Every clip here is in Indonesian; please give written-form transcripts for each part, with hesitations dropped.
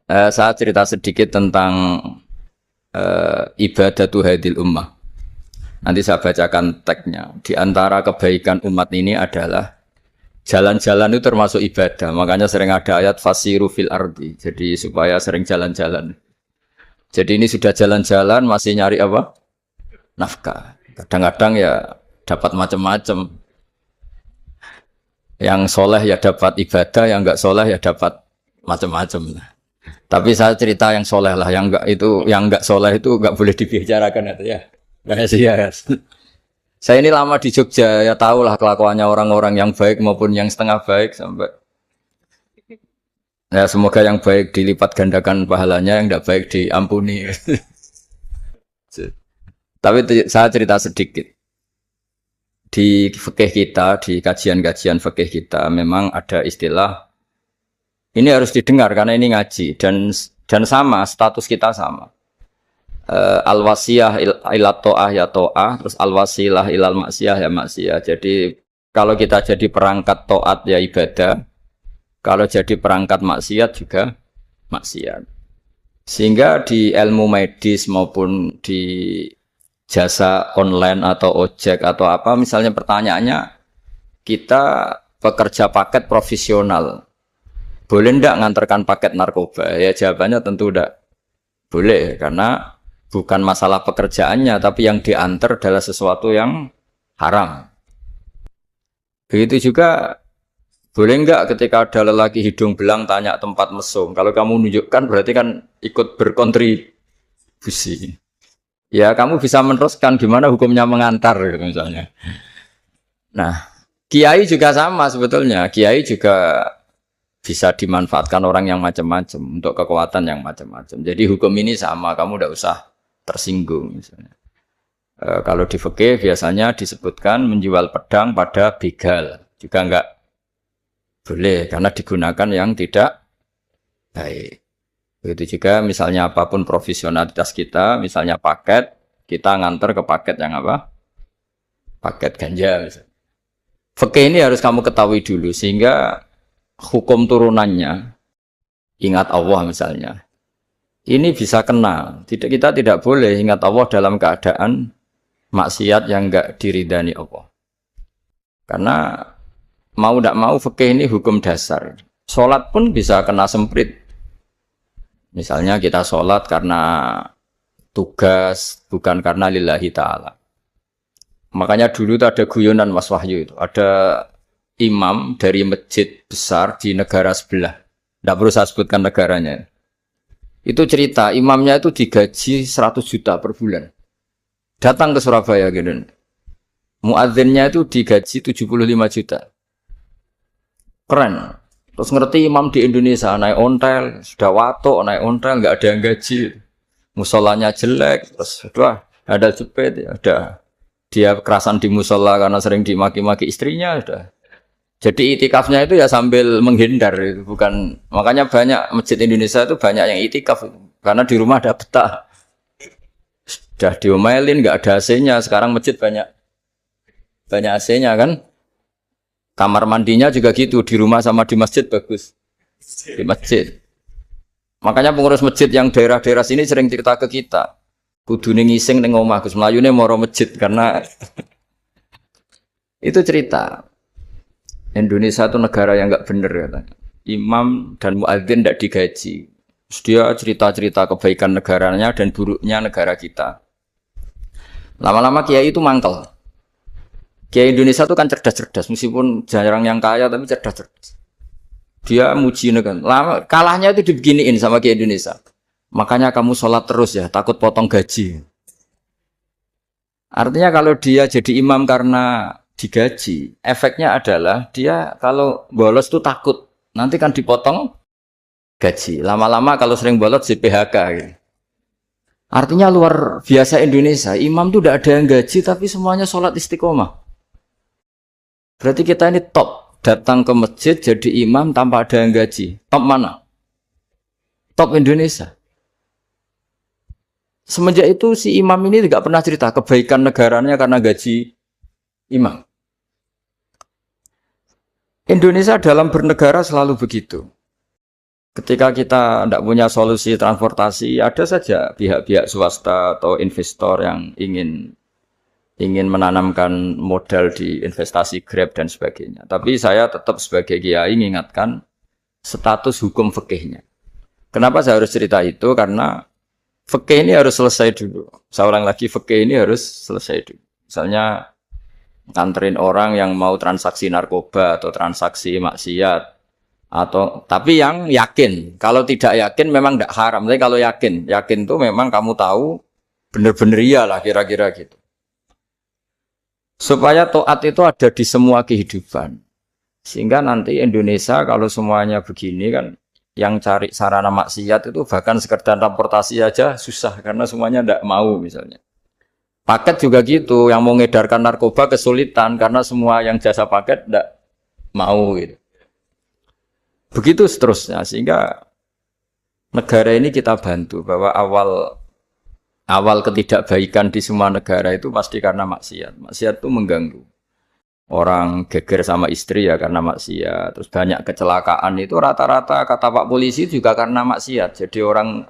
Saya cerita sedikit tentang ibadatu hadil ummah. Nanti saya bacakan teksnya. Di antara kebaikan umat ini adalah jalan-jalan itu termasuk ibadah. Makanya sering ada ayat fasiru fil ardi. Jadi supaya sering jalan-jalan. Jadi ini sudah jalan-jalan masih nyari apa? Nafkah. Kadang-kadang ya dapat macam-macam. Yang soleh ya dapat ibadah, yang enggak soleh ya dapat macam-macam. Tapi saya cerita yang soleh lah, yang enggak itu, yang enggak soleh itu enggak boleh dibicarakan itu ya. Kayak sih ya. Saya ini lama di Jogja, ya tahulah kelakuannya orang-orang yang baik maupun yang setengah baik sampai. Ya semoga yang baik dilipat gandakan pahalanya, yang enggak baik diampuni. Tapi saya cerita sedikit. Di fikih kita, di kajian-kajian fikih kita, memang ada istilah ini harus didengar karena ini ngaji dan sama status kita sama. Al-wasiyah ila to'ah ya to'ah, terus al-wasilah ilal maksiyah ya maksiyah. Jadi kalau kita jadi perangkat to'at ya ibadah, kalau jadi perangkat maksiat juga maksiat. Sehingga di ilmu medis maupun di jasa online atau ojek atau apa, misalnya pertanyaannya, kita pekerja paket profesional, boleh ndak ngantarkan paket narkoba? Ya jawabannya tentu ndak boleh, karena bukan masalah pekerjaannya, tapi yang diantar adalah sesuatu yang haram. Begitu juga, boleh nggak ketika ada lelaki hidung belang tanya tempat mesum? Kalau kamu nunjukkan berarti kan ikut berkontribusi. Ya kamu bisa meneruskan gimana hukumnya mengantar gitu, misalnya. Nah, kiai juga sama sebetulnya. Kiai juga bisa dimanfaatkan orang yang macam-macam untuk kekuatan yang macam-macam. Jadi hukum ini sama, kamu tidak usah tersinggung misalnya. Kalau di fikih biasanya disebutkan menjual pedang pada begal juga enggak boleh karena digunakan yang tidak baik. Begitu juga misalnya apapun profesionalitas kita, misalnya paket, kita nganter ke paket yang apa? Paket ganja misalnya. Fikih ini harus kamu ketahui dulu sehingga hukum turunannya, ingat Allah misalnya, ini bisa kena. Kita tidak boleh ingat Allah dalam keadaan maksiat yang enggak diridani Allah. Karena mau tidak mau fikih ini hukum dasar. Sholat pun bisa kena semprit. Misalnya kita sholat karena tugas, bukan karena lillahi ta'ala. Makanya dulu itu ada guyonan Mas Wahyu itu. Ada imam dari masjid besar di negara sebelah. Tidak perlu saya sebutkan negaranya. Itu cerita, imamnya itu digaji 100 juta per bulan. Datang ke Surabaya gitu. Muadzinnya itu digaji 75 juta. Keren. Terus ngerti imam di Indonesia naik ontel, sudah watok naik ontel, nggak ada yang gaji, musolanya jelek, terus sudah ada jepit, ya udah dia kerasan di musola karena sering dimaki-maki istrinya, sudah. Jadi itikafnya itu ya sambil menghindar, itu bukan makanya banyak masjid Indonesia itu banyak yang itikaf karena di rumah ada betah, sudah diomelin nggak ada AC-nya, sekarang masjid banyak AC-nya kan. Kamar mandinya juga gitu, di rumah sama di masjid bagus. Di masjid. Makanya pengurus masjid yang daerah-daerah sini sering cerita ke kita. Kudune ngising ning omah Gus, mlayune moro masjid karena itu cerita. Indonesia itu negara yang enggak bener katanya. Imam dan muadzin tidak digaji. Terus dia cerita-cerita kebaikan negaranya dan buruknya negara kita. Lama-lama kiai itu mangkel. Kiai Indonesia itu kan cerdas-cerdas, meskipun jarang yang kaya tapi cerdas-cerdas. Dia muji negara. Lama kalahnya itu dibeginiin sama Kiai Indonesia. Makanya kamu sholat terus ya, takut potong gaji. Artinya kalau dia jadi imam karena digaji, efeknya adalah dia kalau bolos itu takut. Nanti kan dipotong gaji. Lama-lama kalau sering bolos di PHK gitu. Artinya luar biasa Indonesia. Imam itu tidak ada yang gaji tapi semuanya sholat istiqomah. Berarti kita ini top, datang ke masjid jadi imam tanpa ada yang gaji. Top mana? Top Indonesia. Semenjak itu si imam ini tidak pernah cerita kebaikan negaranya karena gaji imam. Indonesia dalam bernegara selalu begitu. Ketika kita tidak punya solusi transportasi, ada saja pihak-pihak swasta atau investor yang ingin menanamkan modal di investasi Grab dan sebagainya. Tapi saya tetap sebagai kiai mengingatkan status hukum fikihnya. Kenapa saya harus cerita itu? Karena fikih ini harus selesai dulu. Saya ulang lagi, fikih ini harus selesai dulu. Misalnya nganterin orang yang mau transaksi narkoba atau transaksi maksiat, atau tapi yang yakin. Kalau tidak yakin memang tidak haram. Tapi kalau yakin itu memang kamu tahu benar-benar iyalah kira-kira gitu. Supaya taat itu ada di semua kehidupan. Sehingga nanti Indonesia kalau semuanya begini kan, yang cari sarana maksiat itu bahkan sekedar transportasi aja susah karena semuanya tidak mau misalnya. Paket juga gitu, yang mau ngedarkan narkoba kesulitan karena semua yang jasa paket tidak mau gitu. Begitu seterusnya, sehingga negara ini kita bantu bahwa awal ketidakbaikan di semua negara itu pasti karena maksiat. Maksiat itu mengganggu. Orang geger sama istri ya karena maksiat. Terus banyak kecelakaan itu rata-rata kata Pak Polisi juga karena maksiat. Jadi orang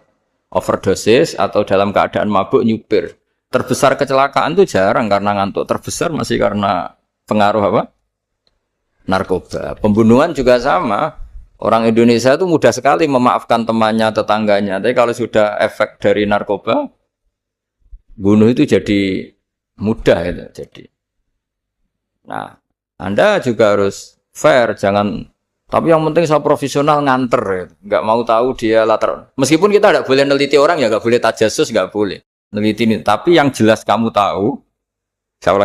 overdosis atau dalam keadaan mabuk nyupir. Terbesar kecelakaan itu jarang karena ngantuk. Terbesar masih karena pengaruh apa? Narkoba. Pembunuhan juga sama. Orang Indonesia itu mudah sekali memaafkan temannya, tetangganya. Tapi kalau sudah efek dari narkoba, bunuh itu jadi mudah itu jadi. Nah, Anda juga harus fair, jangan. Tapi yang penting saya profesional nganter, ya. Nggak mau tahu dia latar. Meskipun kita nggak boleh neliti orang ya, nggak boleh tajasus, nggak boleh neliti ini. Tapi yang jelas kamu tahu,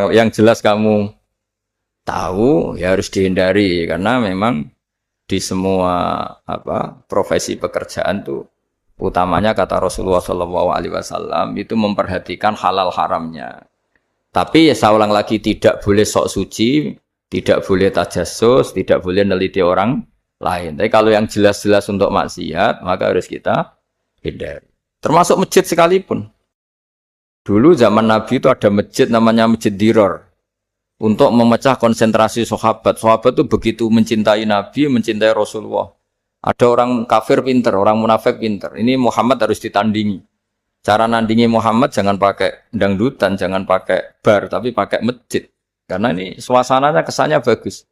yang jelas kamu tahu ya harus dihindari karena memang di semua profesi pekerjaan tuh utamanya kata Rasulullah SAW itu memperhatikan halal haramnya. Tapi ya saya ulang lagi tidak boleh sok suci, tidak boleh tajasus, tidak boleh neliti orang lain. Tapi kalau yang jelas-jelas untuk maksiat maka harus kita hindari. Termasuk masjid sekalipun. Dulu zaman Nabi itu ada masjid namanya Masjid Diror. Untuk memecah konsentrasi sahabat. Sahabat itu begitu mencintai Nabi, mencintai Rasulullah. Ada orang kafir pinter, orang munafik pinter. Ini Muhammad harus ditandingi. Cara nandingi Muhammad jangan pakai dangdutan, jangan pakai bar, tapi pakai masjid. Karena ini suasananya kesannya bagus.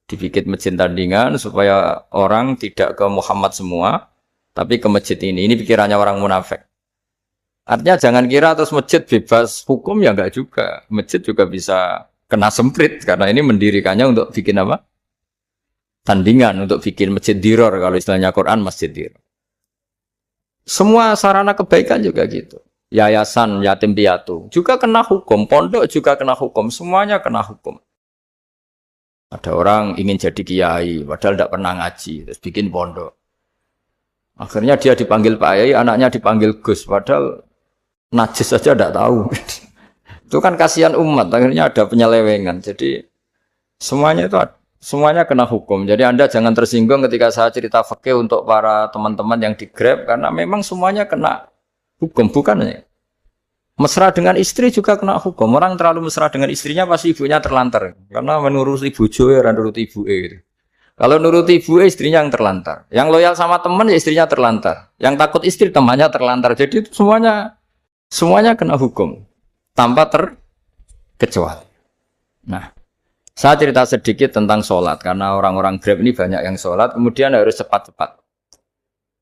Dibikin masjid tandingan supaya orang tidak ke Muhammad semua, tapi ke masjid ini. Ini pikirannya orang munafik. Artinya jangan kira terus masjid bebas hukum ya enggak juga. Masjid juga bisa kena semprit karena ini mendirikannya untuk bikin apa? Tandingan, untuk bikin masjid diror kalau istilahnya Quran masjid diror. Semua sarana kebaikan juga gitu. Yayasan yatim piatu juga kena hukum, pondok juga kena hukum, semuanya kena hukum. Ada orang ingin jadi kiai padahal tidak pernah ngaji, terus bikin pondok. Akhirnya dia dipanggil Pak Yai, anaknya dipanggil Gus, padahal najis saja tidak tahu. Itu kan kasihan umat, akhirnya ada penyelewengan. Jadi semuanya kena hukum. Jadi Anda jangan tersinggung ketika saya cerita fikih untuk para teman-teman yang di Grab karena memang semuanya kena hukum, bukan ya? Mesra dengan istri juga kena hukum. Orang terlalu mesra dengan istrinya pasti ibunya terlantar karena menuruti bojo ya nuruti ibuke gitu. Kalau nuruti ibuke istrinya yang terlantar. Yang loyal sama teman ya istrinya terlantar. Yang takut istri temannya terlantar. Jadi itu semuanya kena hukum tanpa terkecuali. Nah, saya cerita sedikit tentang sholat, karena orang-orang Grab ini banyak yang sholat, kemudian harus cepat-cepat.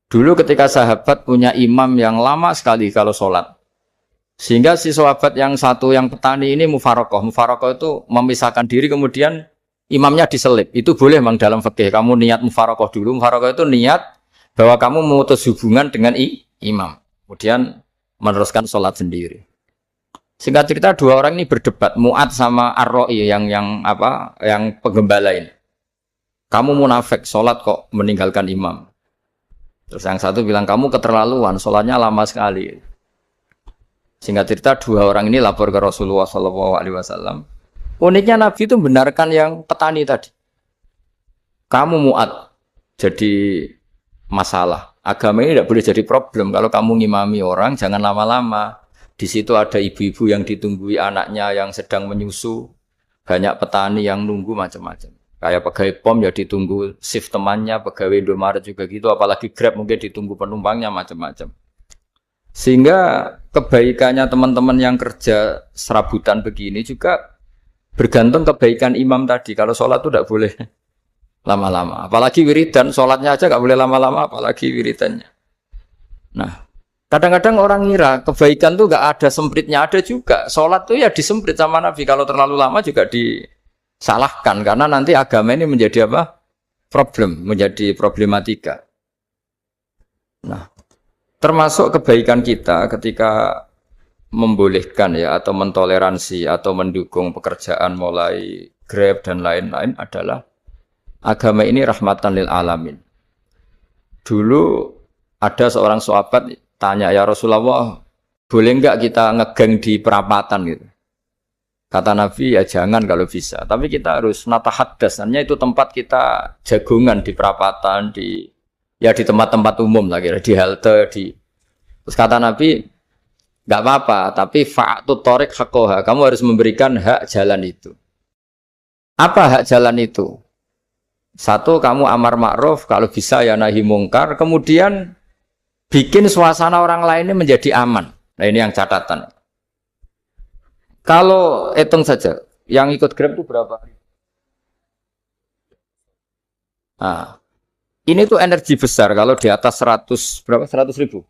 Dulu ketika sahabat punya imam yang lama sekali kalau sholat, sehingga si sahabat yang satu, yang petani ini mufarokoh. Mufarokoh itu memisahkan diri, kemudian imamnya diselip. Itu boleh memang dalam fikih, kamu niat mufarokoh dulu. Mufarokoh itu niat bahwa kamu memutus hubungan dengan imam, kemudian meneruskan sholat sendiri. Singkat cerita dua orang ini berdebat, Mu'ad sama Ar-Ra'i yang penggembala ini. Kamu munafik, sholat kok meninggalkan imam. Terus yang satu bilang kamu keterlaluan, sholatnya lama sekali. Singkat cerita dua orang ini lapor ke Rasulullah SAW. Uniknya Nabi itu membenarkan yang petani tadi. Kamu Mu'ad jadi masalah. Agama ini tidak boleh jadi problem. Kalau kamu ngimami orang jangan lama-lama. Di situ ada ibu-ibu yang ditunggui anaknya yang sedang menyusu, banyak petani yang nunggu macam-macam. Kayak pegawai POM ya ditunggu shift temannya, pegawai Indomaret juga gitu, apalagi Grab mungkin ditunggu penumpangnya macam-macam. Sehingga kebaikannya teman-teman yang kerja serabutan begini juga bergantung kebaikan imam tadi. Kalau sholat itu tidak boleh lama-lama. Apalagi wiridan, sholatnya aja nggak boleh lama-lama, apalagi wiridannya. Nah, kadang-kadang orang ngira kebaikan tuh nggak ada sempritnya, ada juga. Sholat tuh ya disemprit sama Nabi. Kalau terlalu lama juga disalahkan karena nanti agama ini menjadi apa? Problem, menjadi problematika. Nah, termasuk kebaikan kita ketika membolehkan ya atau mentoleransi atau mendukung pekerjaan mulai Grab dan lain-lain adalah agama ini rahmatan lil alamin. Dulu ada seorang sahabat tanya, ya Rasulullah, boleh enggak kita ngegeng di perapatan gitu? Kata Nabi, ya jangan kalau bisa. Tapi kita harus natahaddas, artinya itu tempat kita jagungan di perapatan, di tempat-tempat umum lah kira, di halte, Terus kata Nabi, enggak apa-apa, tapi fa'atu thoriq haqqaha, kamu harus memberikan hak jalan itu. Apa hak jalan itu? Satu, kamu amar ma'ruf, kalau bisa ya nahi mungkar, kemudian bikin suasana orang lainnya menjadi aman. Nah ini yang catatan. Kalau hitung saja, yang ikut Grab itu berapa? Nah, ini tuh energi besar kalau di atas 100, berapa? 100 ribu.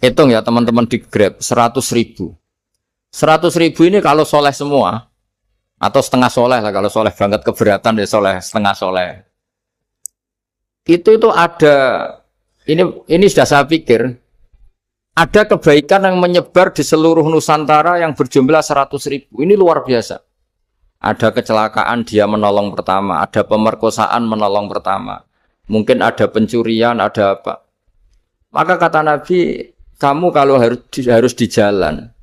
Hitung ya teman-teman di Grab, 100 ribu. 100 ribu ini kalau soleh semua, atau setengah soleh lah, kalau soleh banget keberatan ya soleh, setengah soleh. Itu ada, ini sudah saya pikir, ada kebaikan yang menyebar di seluruh Nusantara yang berjumlah 100 ribu. Ini luar biasa. Ada kecelakaan dia menolong pertama, ada pemerkosaan menolong pertama. Mungkin ada pencurian, ada apa. Maka kata Nabi, kamu kalau harus di jalan,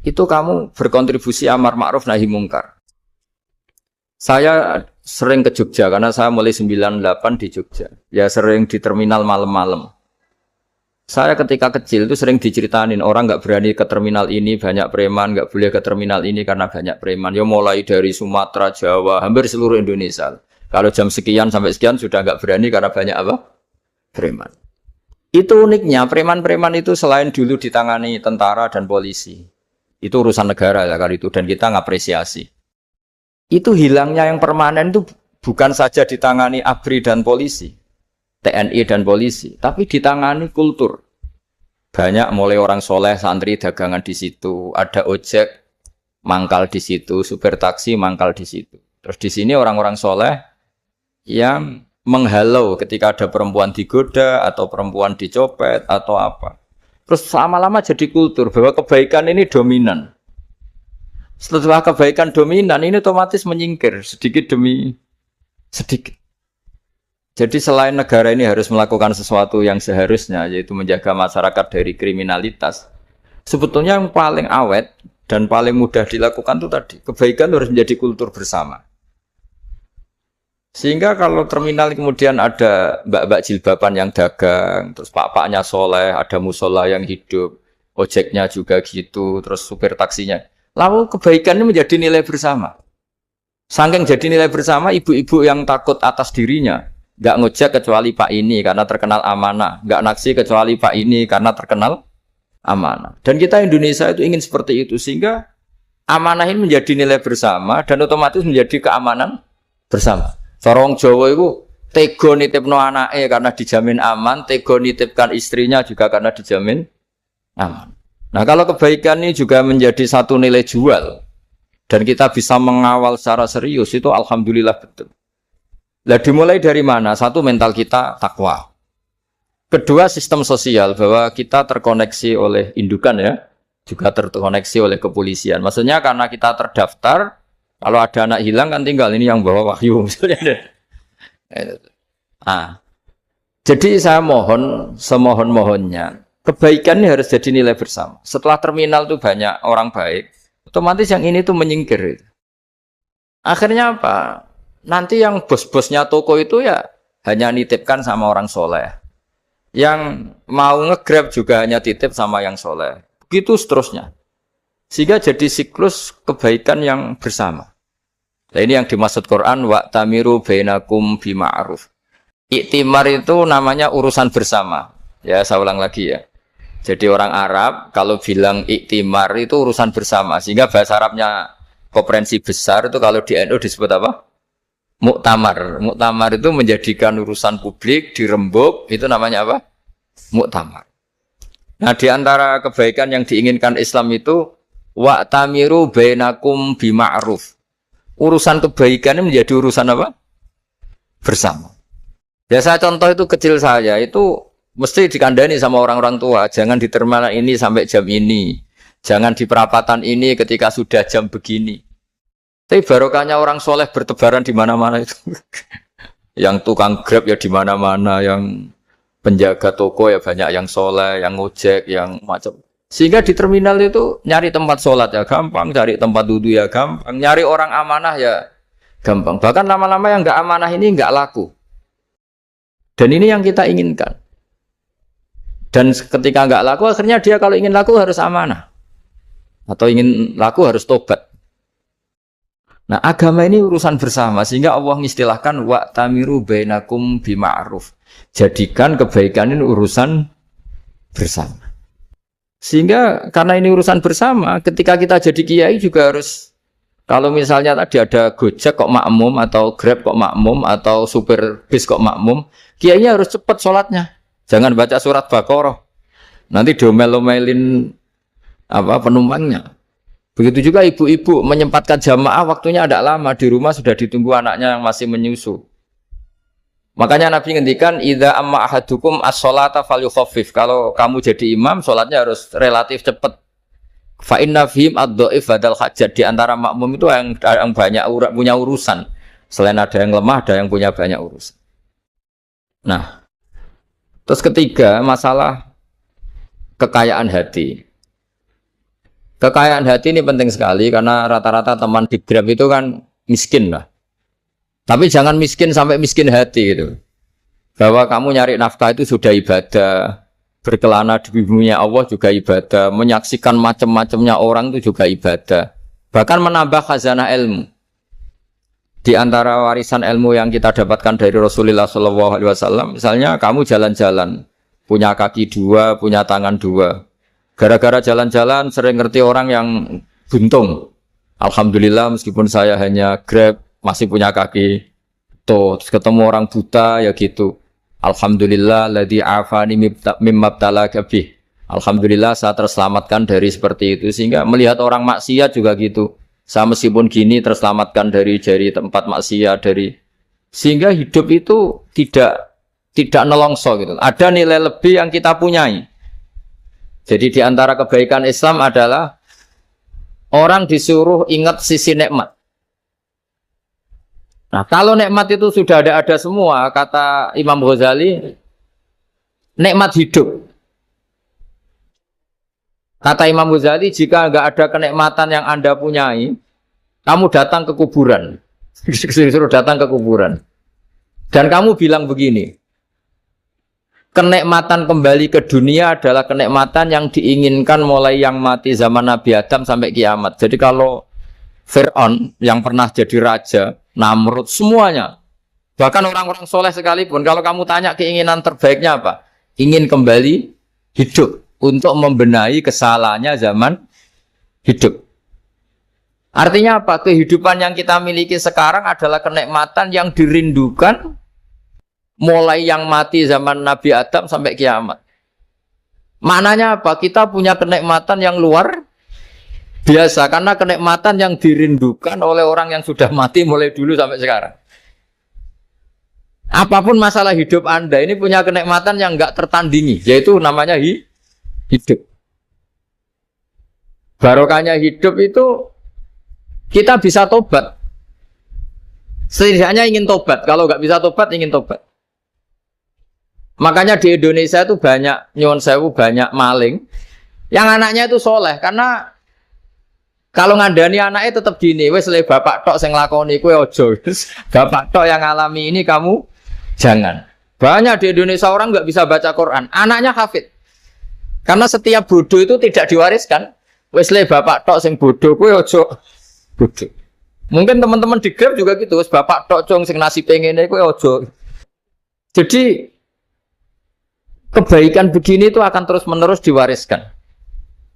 itu kamu berkontribusi amar ma'ruf nahi mungkar. Saya sering ke Jogja, karena saya mulai 98 di Jogja. Ya sering di terminal malam-malam. Saya ketika kecil itu sering diceritain orang nggak berani ke terminal ini banyak preman, nggak boleh ke terminal ini karena banyak preman. Ya mulai dari Sumatera, Jawa, hampir seluruh Indonesia. Kalau jam sekian sampai sekian sudah nggak berani karena banyak apa? Preman. Itu uniknya preman-preman itu selain dulu ditangani tentara dan polisi, itu urusan negara ya kali itu dan kita ngapresiasi. Itu hilangnya yang permanen itu bukan saja ditangani ABRI dan polisi. TNI dan polisi, tapi ditangani kultur. Banyak mulai orang soleh, santri dagangan di situ, ada ojek mangkal di situ, supir taksi mangkal di situ. Terus di sini orang-orang soleh yang menghalau ketika ada perempuan digoda atau perempuan dicopet atau apa. Terus lama-lama jadi kultur bahwa kebaikan ini dominan. Setelah kebaikan dominan ini otomatis menyingkir sedikit demi sedikit. Jadi selain negara ini harus melakukan sesuatu yang seharusnya, yaitu menjaga masyarakat dari kriminalitas, sebetulnya yang paling awet dan paling mudah dilakukan itu tadi, kebaikan harus menjadi kultur bersama. Sehingga kalau terminal kemudian ada mbak-mbak jilbaban yang dagang, terus pak-paknya soleh, ada musola yang hidup, ojeknya juga gitu, terus supir taksinya, lalu kebaikan ini menjadi nilai bersama. Saking jadi nilai bersama, ibu-ibu yang takut atas dirinya, nggak ngojek kecuali Pak ini karena terkenal amanah, nggak naksi kecuali Pak ini karena terkenal amanah. Dan kita Indonesia itu ingin seperti itu sehingga amanah ini menjadi nilai bersama dan otomatis menjadi keamanan bersama. Sorong Jawa itu tego nitipno anake karena dijamin aman, tego nitipkan istrinya juga karena dijamin aman. Nah kalau kebaikan ini juga menjadi satu nilai jual dan kita bisa mengawal secara serius itu alhamdulillah betul. Lah dimulai dari mana? Satu, mental kita takwa. Kedua, sistem sosial bahwa kita terkoneksi oleh indukan ya, juga terkoneksi oleh kepolisian. Maksudnya karena kita terdaftar, kalau ada anak hilang kan tinggal ini yang bawa wahyu misalnya. Jadi saya mohon semohon-mohonnya kebaikan ini harus jadi nilai bersama. Setelah terminal itu banyak orang baik, otomatis yang ini tuh menyingkir. Akhirnya apa? Nanti yang bos-bosnya toko itu ya hanya nitipkan sama orang soleh. Yang mau nge-grab juga hanya titip sama yang soleh. Begitu seterusnya. Sehingga jadi siklus kebaikan yang bersama. Nah, ini yang dimaksud Quran wa tamiru bainakum bima'ruf. Iktimar itu namanya urusan bersama. Ya, saya ulang lagi ya. Jadi orang Arab kalau bilang iktimar itu urusan bersama. Sehingga bahasa Arabnya konferensi besar itu kalau di NU disebut apa? Muktamar. Muktamar itu menjadikan urusan publik dirembuk, itu namanya apa? Muktamar. Nah, di antara kebaikan yang diinginkan Islam itu wa tamiru bainakum bima'ruf. Urusan kebaikan ini menjadi urusan apa? Bersama. Ya saya contoh itu kecil saya itu mesti dikandani sama orang-orang tua, jangan di terminal ini sampai jam ini, jangan di perapatan ini ketika sudah jam begini. Tapi barokahnya orang soleh bertebaran di mana-mana itu. Yang tukang Grab ya di mana-mana, yang penjaga toko ya banyak yang soleh, yang ngojek, yang macam. Sehingga di terminal itu nyari tempat sholat ya gampang, cari tempat duduk ya gampang, nyari orang amanah ya gampang. Bahkan lama-lama yang nggak amanah ini nggak laku. Dan ini yang kita inginkan. Dan ketika nggak laku, akhirnya dia kalau ingin laku harus amanah. Atau ingin laku harus tobat. Nah, agama ini urusan bersama. Sehingga Allah mengistilahkan wa tamiru bainakum bima'ruf. Jadikan kebaikan ini urusan bersama. Sehingga karena ini urusan bersama, ketika kita jadi kiai juga harus, kalau misalnya tadi ada Gojek kok makmum, atau Grab kok makmum, atau supir bis kok makmum, kiainya harus cepat sholatnya. Jangan baca surat Baqarah. Nanti diomel-omelin penumpangnya. Begitu juga ibu-ibu menyempatkan jamaah waktunya tidak lama, di rumah sudah ditunggu anaknya yang masih menyusu. Makanya Nabi ngendikan idza amma ahadukum as-sholata falyukhaffif. Kalau kamu jadi imam, sholatnya harus relatif cepat. Fa inna fihim ad-dhaif badal hajat. Di antara makmum itu yang banyak punya urusan. Selain ada yang lemah, ada yang punya banyak urusan. Nah, terus ketiga, masalah kekayaan hati. Kekayaan hati ini penting sekali karena rata-rata teman di Grab itu kan miskin lah. Tapi jangan miskin sampai miskin hati gitu. Bahwa kamu nyari nafkah itu sudah ibadah, berkelana di buminya Allah juga ibadah, menyaksikan macam-macamnya orang itu juga ibadah. Bahkan menambah khazanah ilmu. Di antara warisan ilmu yang kita dapatkan dari Rasulullah SAW, misalnya kamu jalan-jalan, punya kaki dua, punya tangan dua. Gara-gara jalan-jalan sering ngerti orang yang buntung. Alhamdulillah meskipun saya hanya Grab, masih punya kaki. Terus ketemu orang buta ya gitu. Alhamdulillah ladzi afani mimma btalaka bih. Alhamdulillah saya terselamatkan dari seperti itu. Sehingga melihat orang maksiat juga gitu. Saya meskipun gini terselamatkan dari tempat maksiat, sehingga hidup itu tidak nelongso gitu. Ada nilai lebih yang kita punyai. Jadi di antara kebaikan Islam adalah orang disuruh ingat sisi nikmat. Nah, kalau nikmat itu sudah ada semua, kata Imam Ghazali, nikmat hidup. Kata Imam Ghazali, jika enggak ada kenikmatan yang Anda punyai, kamu datang ke kuburan. Disuruh datang ke kuburan. Dan kamu bilang begini, kenikmatan kembali ke dunia adalah kenikmatan yang diinginkan mulai yang mati zaman Nabi Adam sampai kiamat. Jadi kalau Fir'aun yang pernah jadi raja, Namrud, semuanya, bahkan orang-orang soleh sekalipun, kalau kamu tanya keinginan terbaiknya apa? Ingin kembali hidup untuk membenahi kesalahannya zaman hidup. Artinya apa? Kehidupan yang kita miliki sekarang adalah kenikmatan yang dirindukan mulai yang mati zaman Nabi Adam sampai kiamat. Maknanya apa? Kita punya kenikmatan yang luar biasa karena kenikmatan yang dirindukan oleh orang yang sudah mati mulai dulu sampai sekarang. Apapun masalah hidup Anda ini punya kenikmatan yang enggak tertandingi, yaitu namanya hidup. Barokahnya hidup itu kita bisa tobat. Setidaknya ingin tobat. Kalau enggak bisa tobat, ingin tobat. Makanya di Indonesia itu banyak nyuwun sewu, banyak maling yang anaknya itu soleh. Karena kalau ngandani anaknya tetap gini, wes le bapak tok sing lakoni kowe ojo. Bapak tok yang alami ini kamu jangan. Banyak di Indonesia orang nggak bisa baca Quran, anaknya hafid. Karena setiap bodoh itu tidak diwariskan. Wes le bapak tok sing bodoh kowe ojo bodoh. Mungkin teman-teman di Grab juga gitu, bapak tok cong sing nasi pengen kowe ojo. Jadi kebaikan begini itu akan terus-menerus diwariskan.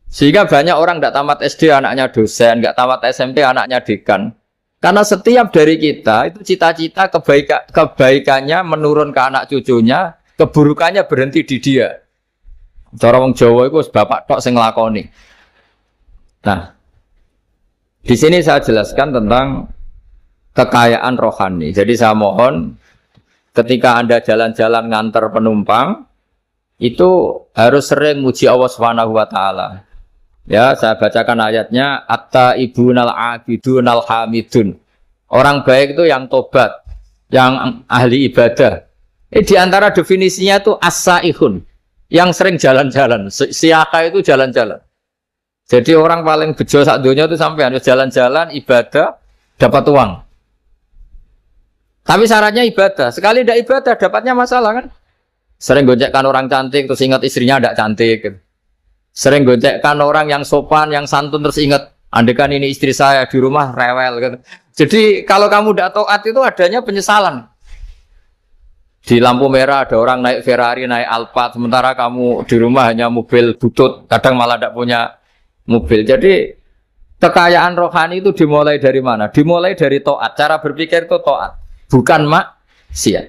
Sehingga banyak orang tidak tamat SD anaknya dosen, nggak tamat SMP anaknya dekan. Karena setiap dari kita itu cita-cita kebaikannya menurun ke anak cucunya, keburukannya berhenti di dia. Cara wong Jawa itu bapak tok sing nglakoni. Nah, di sini saya jelaskan tentang kekayaan rohani. Jadi saya mohon ketika Anda jalan-jalan nganter penumpang itu harus sering muji Allah Subhanahu wa taala. Ya, saya bacakan ayatnya at-taibunal abidunal hamidun. Orang baik itu yang tobat, yang ahli ibadah. Di antara definisinya itu as-saihun, yang sering jalan-jalan. Siaka itu jalan-jalan. Jadi orang paling bejo sak dunia itu sampai harus jalan-jalan ibadah dapat uang. Tapi syaratnya ibadah. Sekali tidak ibadah dapatnya masalah kan? Sering gonjekkan orang cantik terus ingat istrinya tidak cantik. Sering gonjekkan orang yang sopan, yang santun terus ingat andekan ini istri saya di rumah rewel gitu. Jadi kalau kamu tidak taat itu adanya penyesalan. Di lampu merah ada orang naik Ferrari, naik Alphard, sementara kamu di rumah hanya mobil butut, kadang malah tidak punya mobil. Jadi kekayaan rohani itu dimulai dari mana? Dimulai dari taat. Cara berpikir itu taat, bukan maksiat.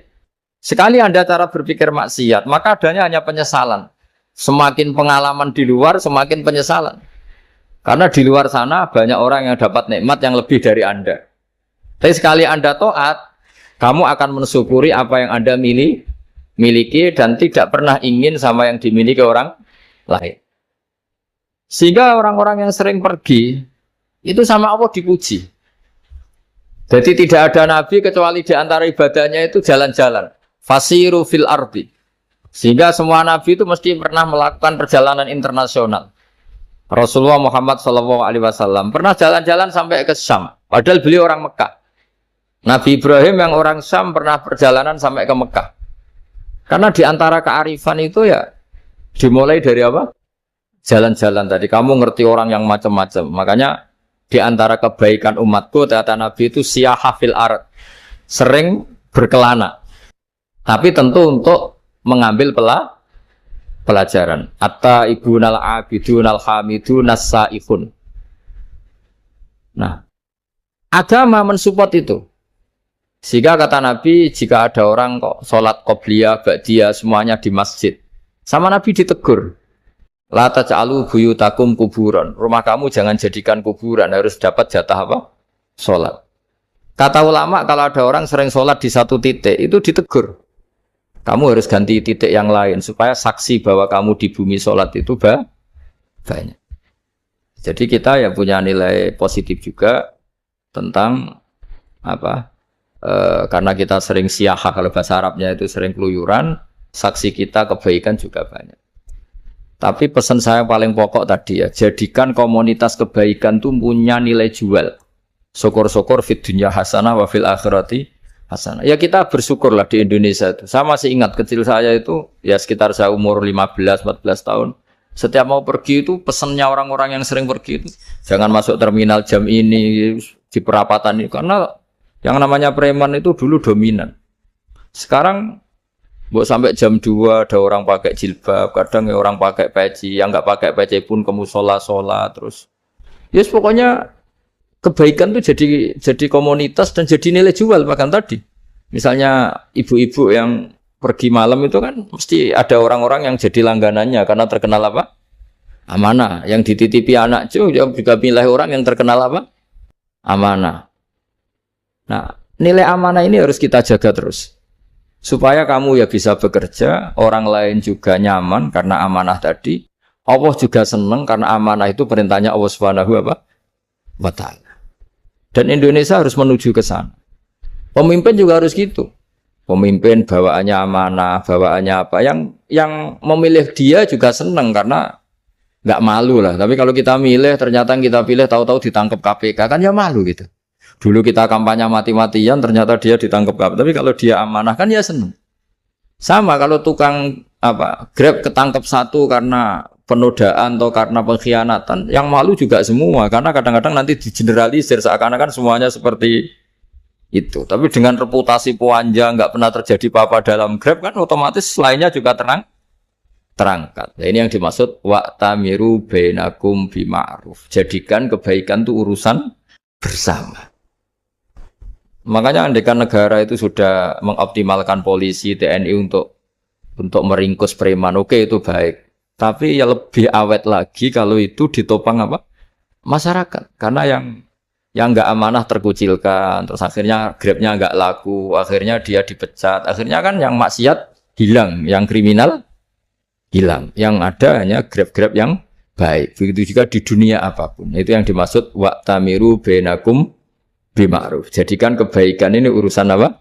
Sekali Anda cara berpikir maksiat, maka adanya hanya penyesalan. Semakin pengalaman di luar, semakin penyesalan. Karena di luar sana banyak orang yang dapat nikmat yang lebih dari Anda. Tapi sekali Anda taat, kamu akan mensyukuri apa yang Anda miliki dan tidak pernah ingin sama yang dimiliki orang lain. Sehingga orang-orang yang sering pergi, itu sama Allah dipuji. Jadi tidak ada nabi kecuali di antara ibadahnya itu jalan-jalan. Fasiru fil ardi. Sehingga semua nabi itu mesti pernah melakukan perjalanan internasional. Rasulullah Muhammad SAW pernah jalan-jalan sampai ke Syam. Padahal beliau orang Mekah. Nabi Ibrahim yang orang Syam pernah perjalanan sampai ke Mekah. Karena di antara kearifan itu ya dimulai dari apa? Jalan-jalan tadi. Kamu ngerti orang yang macam-macam. Makanya di antara kebaikan umatku kata Nabi itu siyaha fil ard. Sering berkelana. Tapi tentu untuk mengambil pelajaran. At-taibunal abidunal hamidunal saihun. Nah, agama mensupport itu. Sehingga kata Nabi, jika ada orang kok sholat qobliyah, ba'diyah, semuanya di masjid. Sama Nabi ditegur. La taj'alu buyutakum kuburan. Rumah kamu jangan jadikan kuburan, harus dapat jatah apa? Sholat. Kata ulama, kalau ada orang sering sholat di satu titik, itu ditegur. Kamu harus ganti titik yang lain, supaya saksi bahwa kamu di bumi sholat itu banyak. Jadi kita ya punya nilai positif juga tentang apa? Karena kita sering siyaha, kalau bahasa Arabnya itu sering keluyuran, saksi kita kebaikan juga banyak. Tapi pesan saya paling pokok tadi ya, jadikan komunitas kebaikan itu punya nilai jual. Syukur-syukur fid dunya hasanah wa fil akhirati hasanah. Ya kita bersyukurlah di Indonesia itu. Saya masih ingat kecil saya itu, ya sekitar saya umur 15-14 tahun. Setiap mau pergi itu pesannya orang-orang yang sering pergi itu, jangan masuk terminal jam ini, di perapatan ini. Karena yang namanya preman itu dulu dominan. Sekarang buat sampai jam 2 ada orang pakai jilbab, kadang ya orang pakai peci, yang nggak pakai peci pun ke musola terus. Yes, pokoknya kebaikan itu jadi komunitas dan jadi nilai jual bahkan tadi. Misalnya ibu-ibu yang pergi malam itu kan mesti ada orang-orang yang jadi langganannya karena terkenal apa? Amanah. Yang dititipi anak juga pilih orang yang terkenal apa? Amanah. Nah, nilai amanah ini harus kita jaga terus. Supaya kamu ya bisa bekerja, orang lain juga nyaman karena amanah tadi. Allah juga senang karena amanah itu perintahnya Allah Subhanahu wa ta'ala. Dan Indonesia harus menuju ke sana. Pemimpin juga harus gitu. Pemimpin bawaannya amanah, bawaannya apa. Yang memilih dia juga senang karena nggak malu lah. Tapi kalau kita milih, ternyata kita pilih tahu-tahu ditangkap KPK, kan ya malu gitu. Dulu kita kampanye mati-matian, ternyata dia ditangkap KPK. Tapi kalau dia amanah kan ya senang. Sama kalau tukang Grab ketangkep satu karena penodaan atau karena pengkhianatan, yang malu juga semua karena kadang-kadang nanti digeneralisir seakan-akan semuanya seperti itu. Tapi dengan reputasi panjang nggak pernah terjadi apa-apa dalam Grab kan otomatis lainnya juga terangkat. Nah, ini yang dimaksud wa'tamiru bainakum bima'ruf. Jadikan kebaikan itu urusan bersama. Makanya andekan negara itu sudah mengoptimalkan polisi TNI untuk meringkus preman, oke itu baik. Tapi ya lebih awet lagi kalau itu ditopang apa? Masyarakat. Karena yang nggak amanah terkucilkan, terus akhirnya Grabnya nggak laku, akhirnya dia dipecat, akhirnya kan yang maksiat hilang, yang kriminal hilang, yang ada hanya Grab yang baik. Begitu juga di dunia apapun. Itu yang dimaksud wa'tamiru bainakum bima'ruf. Jadikan kebaikan ini urusan apa?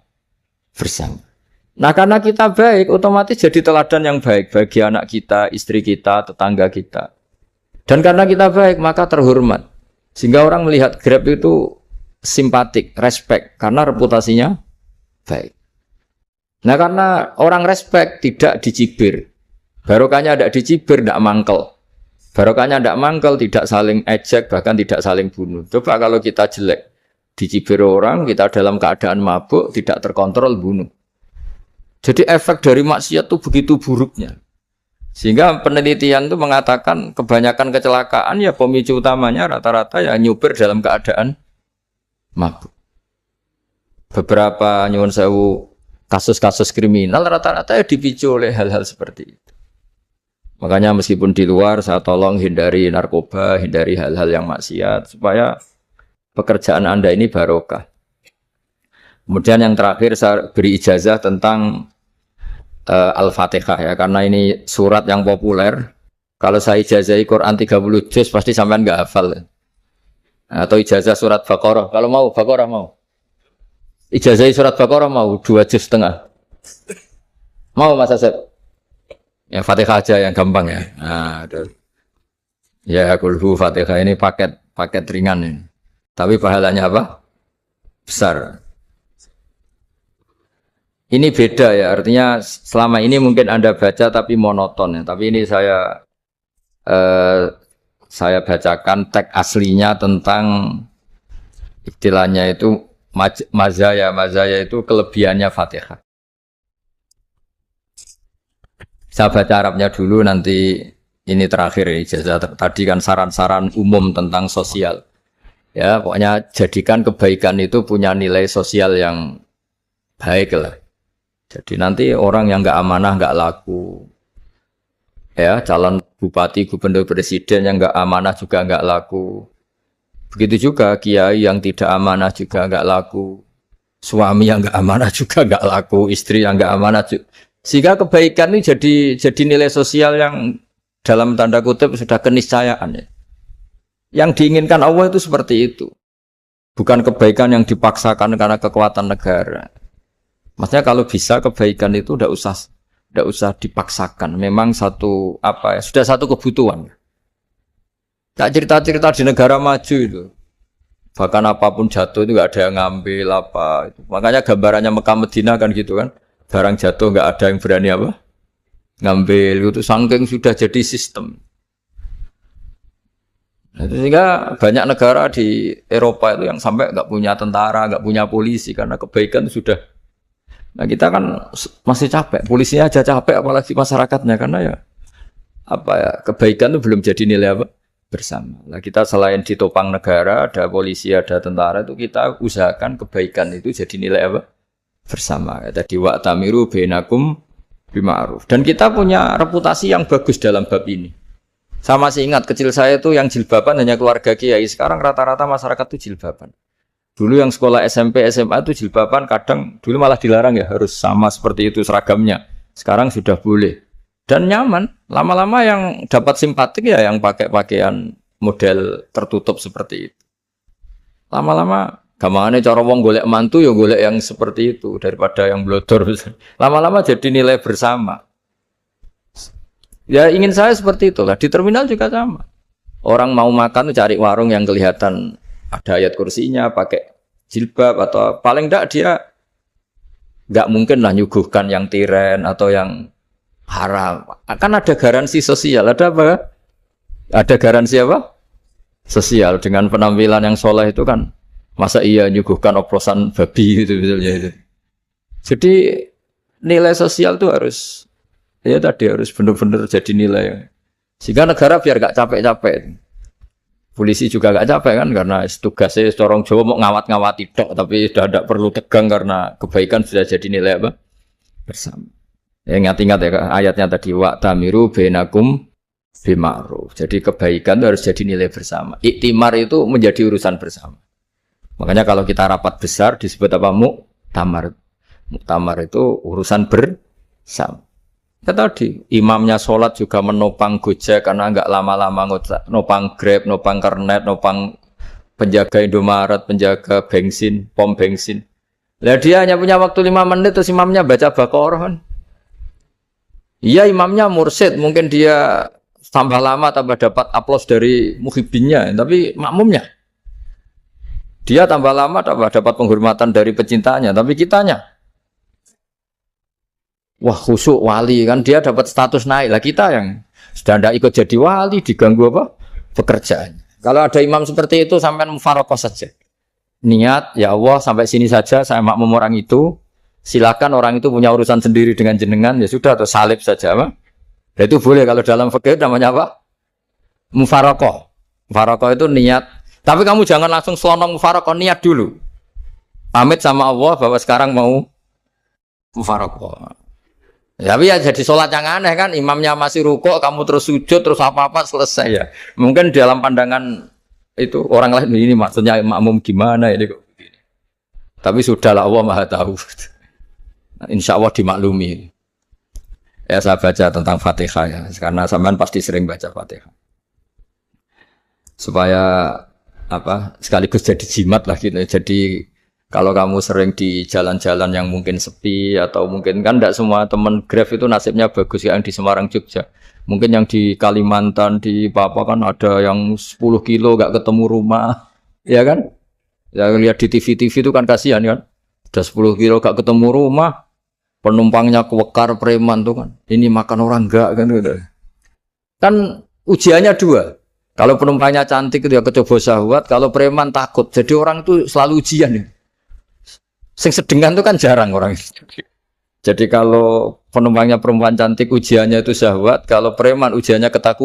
Bersama. Nah karena kita baik, otomatis jadi teladan yang baik bagi anak kita, istri kita, tetangga kita. Dan karena kita baik, maka terhormat. Sehingga orang melihat Grab itu simpatik, respect, karena reputasinya baik. Nah karena orang respect, tidak dicibir. Barokahnya tidak dicibir, tidak mangkel. Barokahnya tidak mangkel, tidak saling ejek, bahkan tidak saling bunuh. Coba kalau kita jelek, dicibir orang, kita dalam keadaan mabuk, tidak terkontrol, bunuh. Jadi efek dari maksiat itu begitu buruknya. Sehingga penelitian itu mengatakan kebanyakan kecelakaan ya pemicu utamanya rata-rata ya nyupir dalam keadaan mabuk. Beberapa nyuwun sewu kasus-kasus kriminal rata-rata ya dipicu oleh hal-hal seperti itu. Makanya meskipun di luar saya tolong hindari narkoba, hindari hal-hal yang maksiat supaya pekerjaan Anda ini barokah. Kemudian yang terakhir saya beri ijazah tentang Al-Fatihah ya, karena ini surat yang populer. Kalau saya ijazahi Quran 30 juz pasti sampean nggak hafal. Atau ijazah surat Baqarah. Kalau mau Baqarah mau. Ijazahi surat Baqarah mau 2 juz setengah. Mau Mas Asep? Ya Fatihah aja yang gampang ya. Nah, ya kulhu Fatihah ini paket ringan ini. Tapi pahalanya apa? Besar. Ini beda ya, artinya selama ini mungkin Anda baca tapi monoton ya. Tapi ini saya bacakan teks aslinya tentang istilahnya itu mazaya. Mazaya itu kelebihannya Fatihah. Saya baca Arabnya dulu, nanti ini terakhir ijazah. Tadi kan saran-saran umum tentang sosial. Ya, pokoknya jadikan kebaikan itu punya nilai sosial yang baik lah. Jadi nanti orang yang nggak amanah nggak laku, ya calon bupati, gubernur, presiden yang nggak amanah juga nggak laku. Begitu juga kiai yang tidak amanah juga nggak laku, suami yang nggak amanah juga nggak laku, istri yang nggak amanah juga. Sehingga kebaikan ini jadi nilai sosial yang dalam tanda kutip sudah keniscayaan ya. Yang diinginkan Allah itu seperti itu, bukan kebaikan yang dipaksakan karena kekuatan negara. Maksudnya kalau bisa kebaikan itu tidak usah dipaksakan. Memang sudah satu kebutuhan. Tak cerita-cerita di negara maju itu. Bahkan apapun jatuh itu nggak ada yang ngambil apa. Makanya gambarannya Mekah Medina kan gitu kan. Barang jatuh nggak ada yang berani apa ngambil. Itu saking sudah jadi sistem. Nah, sehingga banyak negara di Eropa itu yang sampai nggak punya tentara, nggak punya polisi karena kebaikan itu sudah. Nah kita kan masih capek, polisinya aja capek apalagi masyarakatnya karena ya kebaikan itu belum jadi nilai apa bersama. Nah kita selain ditopang negara, ada polisi, ada tentara itu kita usahakan kebaikan itu jadi nilai apa bersama. Tadi wa'tamiru bainakum bima'ruf. Dan kita punya reputasi yang bagus dalam bab ini. Saya masih ingat kecil saya itu yang jilbaban hanya keluarga kiai. Sekarang rata-rata masyarakat itu jilbaban. Dulu yang sekolah SMP, SMA itu jilbaban kadang dulu malah dilarang ya, harus sama seperti itu seragamnya. Sekarang sudah boleh. Dan nyaman. Lama-lama yang dapat simpatik ya yang pakai pakaian model tertutup seperti itu. Lama-lama gampangane cara wong golek mantu ya golek yang seperti itu daripada yang blodor. Lama-lama jadi nilai bersama. Ya ingin saya seperti itulah. Di terminal juga sama. Orang mau makan cari warung yang kelihatan ada ayat kursinya, pakai jilbab atau paling enggak dia enggak mungkin lah nyuguhkan yang tiren atau yang haram. Akan ada garansi sosial, ada apa? Ada garansi apa? Sosial dengan penampilan yang soleh itu kan masa iya nyuguhkan oplosan babi gitu misalnya itu. Jadi nilai sosial itu harus ya tadi harus benar-benar jadi nilai. Sehingga negara biar gak capek-capek. Polisi juga gak capek kan karena tugasnya seorang Jawa mau ngawat-ngawati tok tapi sudah tidak perlu tegang karena kebaikan sudah jadi nilai apa? Bersama. Ya, ingat-ingat ya ayatnya tadi wa tamiru bainakum bima'ruf. Jadi kebaikan itu harus jadi nilai bersama. Iktimar itu menjadi urusan bersama. Makanya kalau kita rapat besar disebut apa? Muktamar. Muktamar itu urusan bersama. Ya tadi imamnya sholat juga menopang Gojek karena enggak lama-lama nopang Grab, nopang Kernet, nopang penjaga Indomaret, penjaga bensin, pom bensin. Lah dia hanya punya waktu 5 menit terus imamnya baca Baqarah kan. Iya imamnya mursyid, mungkin dia tambah lama tambah dapat aplaus dari muhibbinnya, tapi makmumnya dia tambah lama tambah dapat penghormatan dari pecintanya, tapi kitanya wah khusyuk wali kan dia dapat status naik lah, kita yang sudah tidak ikut jadi wali diganggu apa pekerjaan. Kalau ada imam seperti itu sampai mufaroqah saja, niat ya Allah sampai sini saja saya makmum orang itu, silakan orang itu punya urusan sendiri dengan jenengan ya sudah atau salib saja apa. Nah, itu boleh kalau dalam fikih namanya apa? Mufaroqah. Mufaroqah itu niat. Tapi kamu jangan langsung selonong mufaroqah, niat dulu. Pamit sama Allah bahwa sekarang mau mufaroqah. Tapi ya jadi sholat yang aneh kan, imamnya masih rukuk, kamu terus sujud, terus apa-apa selesai ya. Mungkin dalam pandangan itu orang lain ini maksudnya makmum gimana ini kok begini. Tapi sudahlah Allah Maha tahu. Insya Allah dimaklumi. Ya saya baca tentang Fatihah ya, karena sampean pasti sering baca Fatihah. Supaya apa sekaligus jadi jimat lah gitu. Jadi kalau kamu sering di jalan-jalan yang mungkin sepi atau mungkin kan tidak semua teman Grab itu nasibnya bagus yang di Semarang Jogja. Mungkin yang di Kalimantan di Papua kan ada yang 10 kilo gak ketemu rumah, ya kan? Ya lihat di TV-TV itu kan kasihan kan. Udah 10 kilo gak ketemu rumah. Penumpangnya kewekar preman tuh kan, ini makan orang enggak kan gitu. Kan ujiannya dua, kalau penumpangnya cantik itu ya kecoba syahwat, kalau preman takut, jadi orang itu selalu ujian ya. Sing sedengan itu kan jarang orang. Jadi kalau penumpangnya perempuan cantik ujiannya itu syahwat, kalau preman ujiannya ketakutan.